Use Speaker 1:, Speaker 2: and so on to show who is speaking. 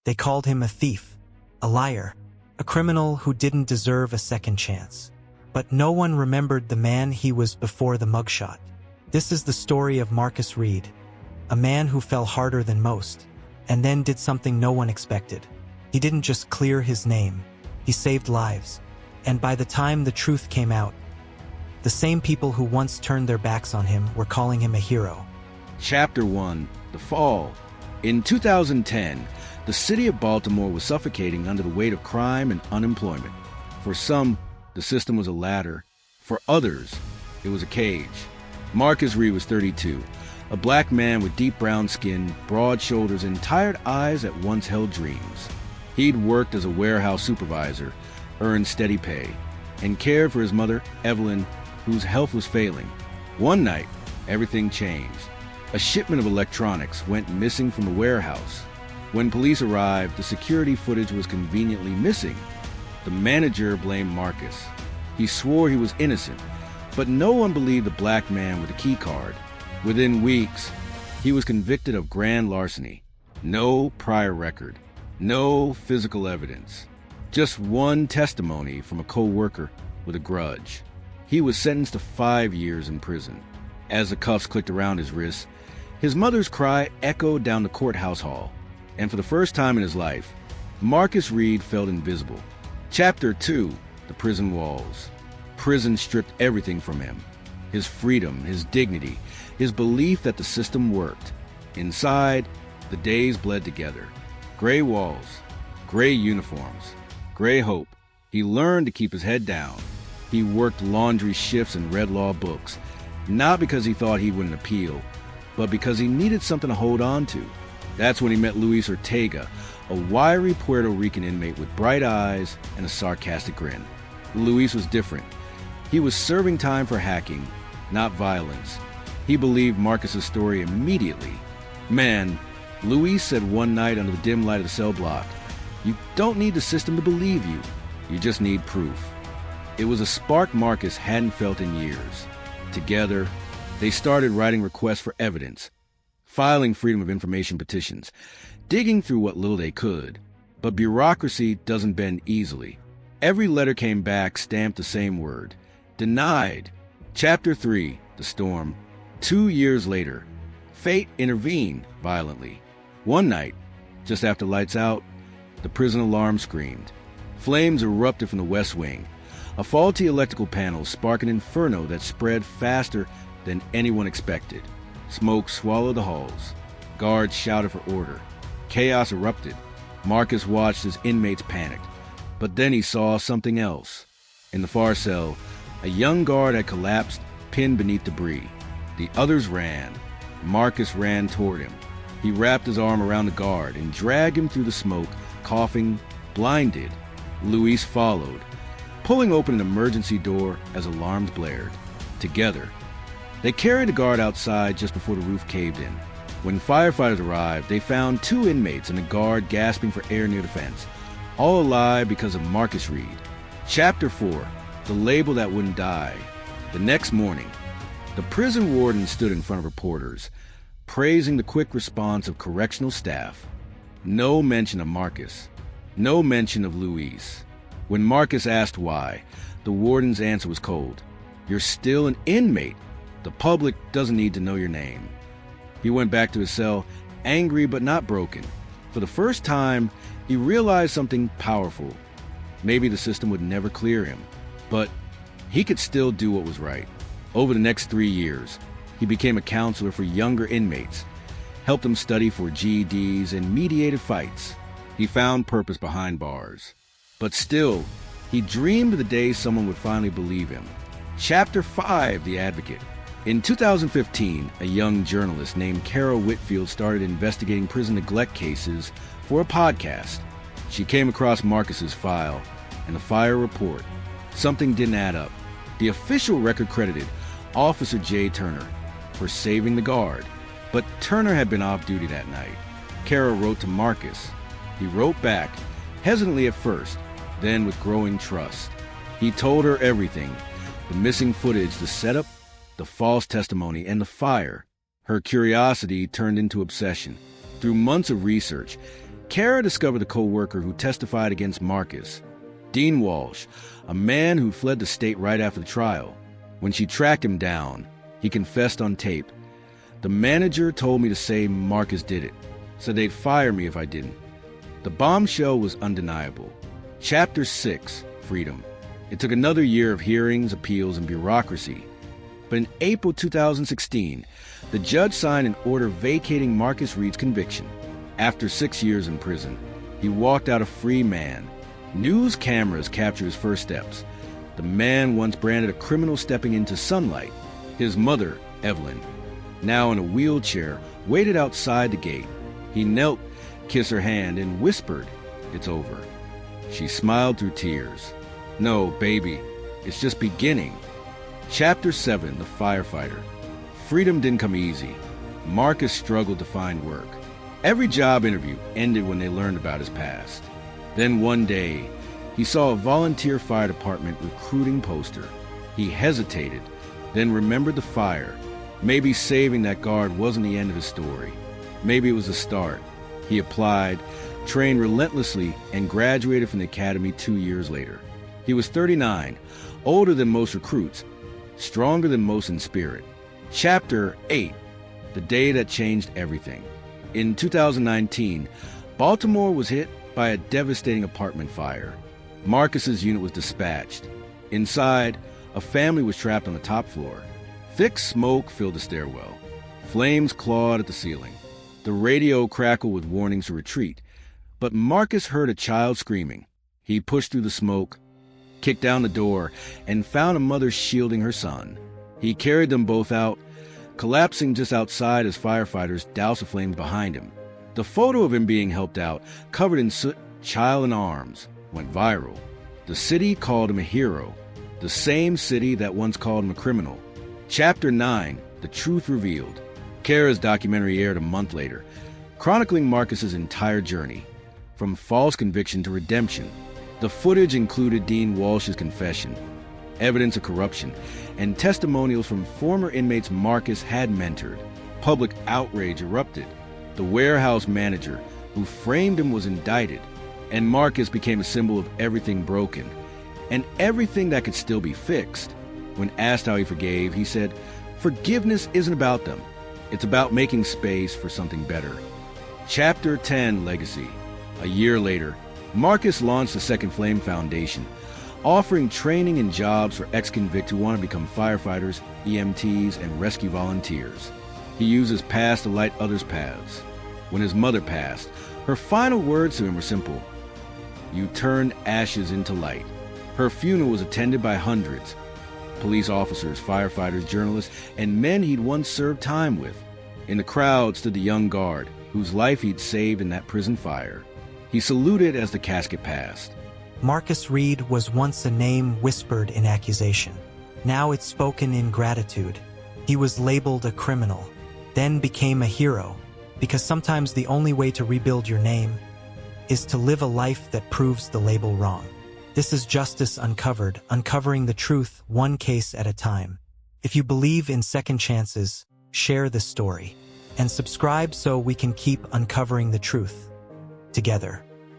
Speaker 1: They called him a thief, a liar, a criminal who didn't deserve a second chance. But no one remembered the man he was before the mugshot. This is the story of Marcus Reed, a man who fell harder than most, and then did something no one expected. He didn't just clear his name, he saved lives. And by the time the truth came out, the same people who once turned their backs on him were calling him a hero.
Speaker 2: Chapter 1: The Fall. In 2010, the city of Baltimore was suffocating under the weight of crime and unemployment. For some, the system was a ladder. For others, it was a cage. Marcus Reed was 32, a black man with deep brown skin, broad shoulders, and tired eyes that once held dreams. He'd worked as a warehouse supervisor, earned steady pay, and cared for his mother, Evelyn, whose health was failing. One night, everything changed. A shipment of electronics went missing from the warehouse. When police arrived, the security footage was conveniently missing. The manager blamed Marcus. He swore he was innocent, but no one believed the black man with the key card. Within weeks, he was convicted of grand larceny. No prior record, no physical evidence, just one testimony from a co-worker with a grudge. He was sentenced to 5 years in prison. As the cuffs clicked around his wrists, his mother's cry echoed down the courthouse hall. And for the first time in his life, Marcus Reed felt invisible. Chapter 2: The Prison Walls. Prison stripped everything from him. His freedom, his dignity, his belief that the system worked. Inside, the days bled together. Gray walls, gray uniforms, gray hope. He learned to keep his head down. He worked laundry shifts and read law books, not because he thought he wouldn't appeal, but because he needed something to hold on to. That's when he met Luis Ortega, a wiry Puerto Rican inmate with bright eyes and a sarcastic grin. Luis was different. He was serving time for hacking, not violence. He believed Marcus's story immediately. Man, Luis said one night under the dim light of the cell block, "You don't need the system to believe you. You just need proof." It was a spark Marcus hadn't felt in years. Together, they started writing requests for evidence, filing Freedom of Information petitions, digging through what little they could. But bureaucracy doesn't bend easily. Every letter came back stamped the same word: denied. Chapter 3: The Storm. 2 years later, fate intervened violently. One night, just after lights out, the prison alarm screamed. Flames erupted from the West Wing. A faulty electrical panel sparked an inferno that spread faster than anyone expected. Smoke swallowed the halls. Guards shouted for order. Chaos erupted. Marcus watched as inmates panicked. But then he saw something else. In the far cell, a young guard had collapsed, pinned beneath debris. The others ran. Marcus ran toward him. He wrapped his arm around the guard and dragged him through the smoke, coughing, blinded. Luis followed, pulling open an emergency door as alarms blared. Together, they carried the guard outside just before the roof caved in. When firefighters arrived, they found 2 inmates and a guard gasping for air near the fence, all alive because of Marcus Reed. Chapter 4: The Label That Wouldn't Die. The next morning, the prison warden stood in front of reporters, praising the quick response of correctional staff. No mention of Marcus. No mention of Luis. When Marcus asked why, the warden's answer was cold: "You're still an inmate. The public doesn't need to know your name." He went back to his cell, angry but not broken. For the first time, he realized something powerful. Maybe the system would never clear him, but he could still do what was right. Over the next 3 years, he became a counselor for younger inmates, helped them study for GEDs, and mediated fights. He found purpose behind bars. But still, he dreamed of the day someone would finally believe him. Chapter 5: The Advocate. In 2015, a young journalist named Kara Whitfield started investigating prison neglect cases for a podcast. She came across Marcus's file and the fire report. Something didn't add up. The official record credited Officer J. Turner for saving the guard, but Turner had been off duty that night. Kara wrote to Marcus. He wrote back, hesitantly at first, then with growing trust. He told her everything: the missing footage, the setup, the false testimony, and the fire. Her curiosity turned into obsession. Through months of research, Kara discovered the co-worker who testified against Marcus, Dean Walsh, a man who fled the state right after the trial. When she tracked him down, he confessed on tape. "The manager told me to say Marcus did it, said they'd fire me if I didn't." The bombshell was undeniable. Chapter 6, Freedom. It took another year of hearings, appeals, and bureaucracy. But in April 2016, the judge signed an order vacating Marcus Reed's conviction. After 6 years in prison, he walked out a free man. News cameras captured his first steps. The man once branded a criminal stepping into sunlight. His mother, Evelyn, now in a wheelchair, waited outside the gate. He knelt, kissed her hand, and whispered, "It's over." She smiled through tears. "No, baby, it's just beginning." Chapter 7, The Firefighter. Freedom didn't come easy. Marcus struggled to find work. Every job interview ended when they learned about his past. Then one day, he saw a volunteer fire department recruiting poster. He hesitated, then remembered the fire. Maybe saving that guard wasn't the end of his story. Maybe it was the start. He applied, trained relentlessly, and graduated from the academy 2 years later. He was 39, older than most recruits, stronger than most in spirit. Chapter 8, The Day That Changed Everything. In 2019, Baltimore was hit by a devastating apartment fire. Marcus's unit was dispatched. Inside, a family was trapped on the top floor. Thick smoke filled the stairwell. Flames clawed at the ceiling. The radio crackled with warnings to retreat. But Marcus heard a child screaming. He pushed through the smoke, kicked down the door, and found a mother shielding her son. He carried them both out, collapsing just outside as firefighters doused the flames behind him. The photo of him being helped out, covered in soot, child in arms, went viral. The city called him a hero, the same city that once called him a criminal. Chapter 9, The Truth Revealed. Kara's documentary aired a month later, chronicling Marcus's entire journey, from false conviction to redemption. The footage included Dean Walsh's confession, evidence of corruption, and testimonials from former inmates Marcus had mentored. Public outrage erupted. The warehouse manager who framed him was indicted, and Marcus became a symbol of everything broken and everything that could still be fixed. When asked how he forgave, he said, "Forgiveness isn't about them. It's about making space for something better." Chapter 10, Legacy. A year later, Marcus launched the Second Flame Foundation, offering training and jobs for ex-convicts who want to become firefighters, EMTs, and rescue volunteers. He used his past to light others' paths. When his mother passed, her final words to him were simple: "You turned ashes into light." Her funeral was attended by hundreds: police officers, firefighters, journalists, and men he'd once served time with. In the crowd stood the young guard, whose life he'd saved in that prison fire. He saluted as the casket passed.
Speaker 1: Marcus Reed was once a name whispered in accusation. Now it's spoken in gratitude. He was labeled a criminal, then became a hero, because sometimes the only way to rebuild your name is to live a life that proves the label wrong. This is Justice Uncovered, uncovering the truth one case at a time. If you believe in second chances, share this story and subscribe so we can keep uncovering the truth together.